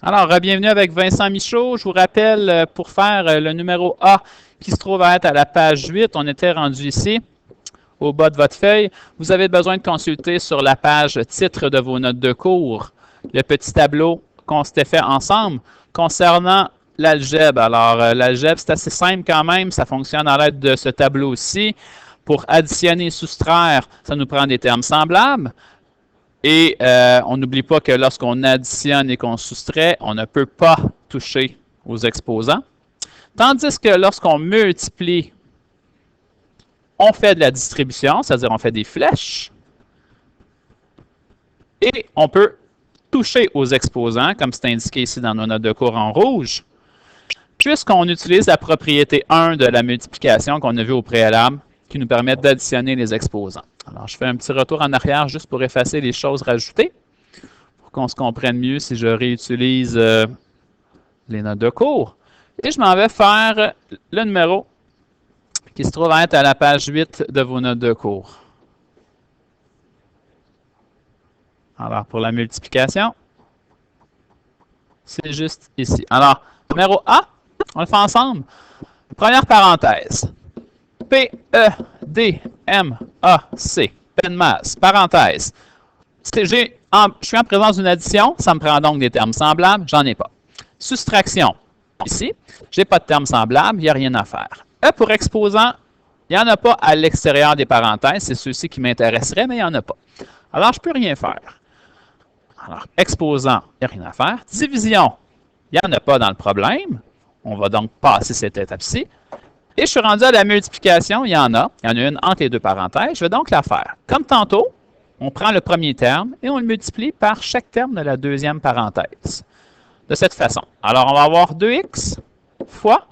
Alors, bienvenue avec Vincent Michaud. Je vous rappelle, pour faire le numéro A qui se trouve à être à la page 8, on était rendu ici, au bas de votre feuille. Vous avez besoin de consulter sur la page titre de vos notes de cours le petit tableau qu'on s'était fait ensemble concernant l'algèbre. Alors, l'algèbre, c'est assez simple quand même. Ça fonctionne à l'aide de ce tableau-ci. Pour additionner et soustraire, ça nous prend des termes semblables. Et on n'oublie pas que lorsqu'on additionne et qu'on soustrait, on ne peut pas toucher aux exposants. Tandis que lorsqu'on multiplie, on fait de la distribution, c'est-à-dire on fait des flèches. Et on peut toucher aux exposants, comme c'est indiqué ici dans nos notes de cours en rouge, puisqu'on utilise la propriété 1 de la multiplication qu'on a vue au préalable, qui nous permet d'additionner les exposants. Alors, je fais un petit retour en arrière juste pour effacer les choses rajoutées, pour qu'on se comprenne mieux si je réutilise les notes de cours. Et je m'en vais faire le numéro qui se trouve à être à la page 8 de vos notes de cours. Alors, pour la multiplication, c'est juste ici. Alors, numéro A, on le fait ensemble. Première parenthèse. P-E-D-M-A-C. P de masse. Parenthèse. Je suis en présence d'une addition, ça me prend donc des termes semblables, j'en ai pas. Soustraction. Ici, je n'ai pas de termes semblables, il n'y a rien à faire. E pour exposant, il n'y en a pas à l'extérieur des parenthèses, c'est ceux-ci qui m'intéresseraient, mais il n'y en a pas. Alors, je ne peux rien faire. Alors, exposant, il n'y a rien à faire. Division, il n'y en a pas dans le problème. On va donc passer cette étape-ci. Et je suis rendu à la multiplication, il y en a une entre les deux parenthèses, je vais donc la faire. Comme tantôt, on prend le premier terme et on le multiplie par chaque terme de la deuxième parenthèse. De cette façon. Alors, on va avoir 2x fois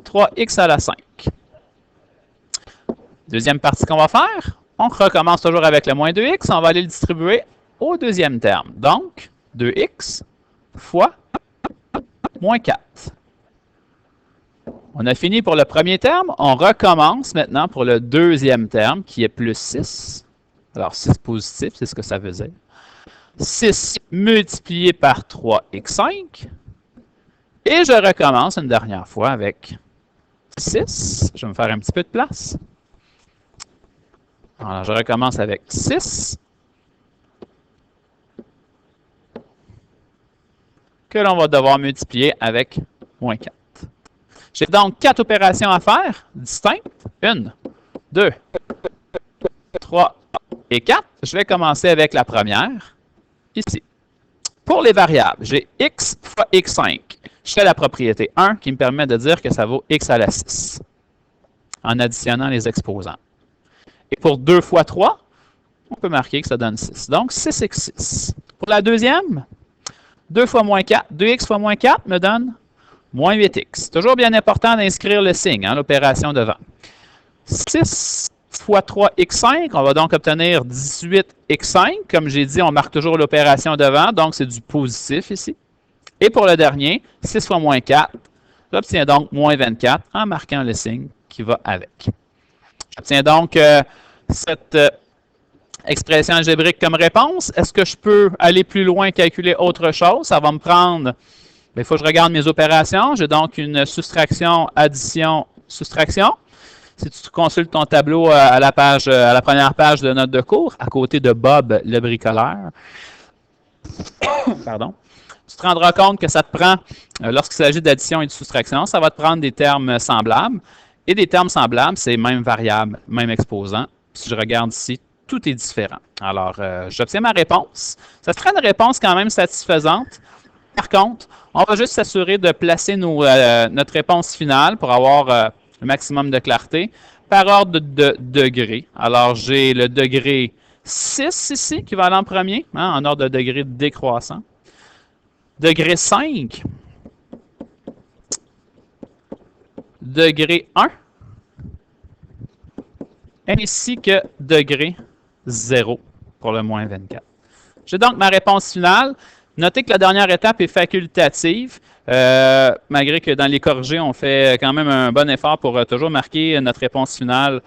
3x à la 5. Deuxième partie qu'on va faire, on recommence toujours avec le moins 2x, on va aller le distribuer au deuxième terme. Donc, 2x fois moins 4. On a fini pour le premier terme. On recommence maintenant pour le deuxième terme qui est plus 6. Alors, 6 positif, c'est ce que ça veut dire. 6 multiplié par 3x5. Et je recommence une dernière fois avec 6. Je vais me faire un petit peu de place. Alors, je recommence avec 6. Que l'on va devoir multiplier avec moins 4. J'ai donc 4 opérations à faire, distinctes. 1, 2, 3 et 4. Je vais commencer avec la première, ici. Pour les variables, j'ai x fois x5. Je fais la propriété 1 qui me permet de dire que ça vaut x à la 6, en additionnant les exposants. Et pour 2 fois 3, on peut marquer que ça donne 6. Donc, 6x6. Pour la deuxième, 2 fois moins 4, 2x fois moins 4 me donne moins 8x. Toujours bien important d'inscrire le signe, l'opération devant. 6 fois 3x5, on va donc obtenir 18x5. Comme j'ai dit, on marque toujours l'opération devant, donc c'est du positif ici. Et pour le dernier, 6 fois moins 4, j'obtiens donc moins 24 en marquant le signe qui va avec. J'obtiens donc cette expression algébrique comme réponse. Est-ce que je peux aller plus loin et calculer autre chose? Ça va me prendre... il faut que je regarde mes opérations. J'ai donc une soustraction, addition, soustraction. Si tu consultes ton tableau à la première page de notes de cours, à côté de Bob le bricoleur, pardon, tu te rendras compte que ça te prend, lorsqu'il s'agit d'addition et de soustraction, ça va te prendre des termes semblables. Et des termes semblables, c'est même variable, même exposant. Si je regarde ici, tout est différent. Alors, j'obtiens ma réponse. Ça sera une réponse quand même satisfaisante. Par contre, on va juste s'assurer de placer notre réponse finale pour avoir le maximum de clarté par ordre de degré. Alors, j'ai le degré 6 ici qui va aller en premier, en ordre de degré décroissant. Degré 5. Degré 1. Ainsi que degré 0 pour le moins 24. J'ai donc ma réponse finale. Notez que la dernière étape est facultative. Malgré que dans les corrigés, on fait quand même un bon effort pour toujours marquer notre réponse finale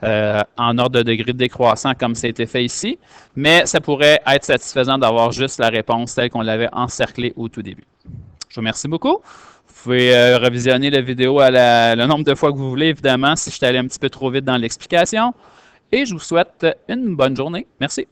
en ordre de degré décroissant comme ça a été fait ici, mais ça pourrait être satisfaisant d'avoir juste la réponse telle qu'on l'avait encerclée au tout début. Je vous remercie beaucoup. Vous pouvez revisionner la vidéo le nombre de fois que vous voulez, évidemment, si je suis allé un petit peu trop vite dans l'explication. Et je vous souhaite une bonne journée. Merci.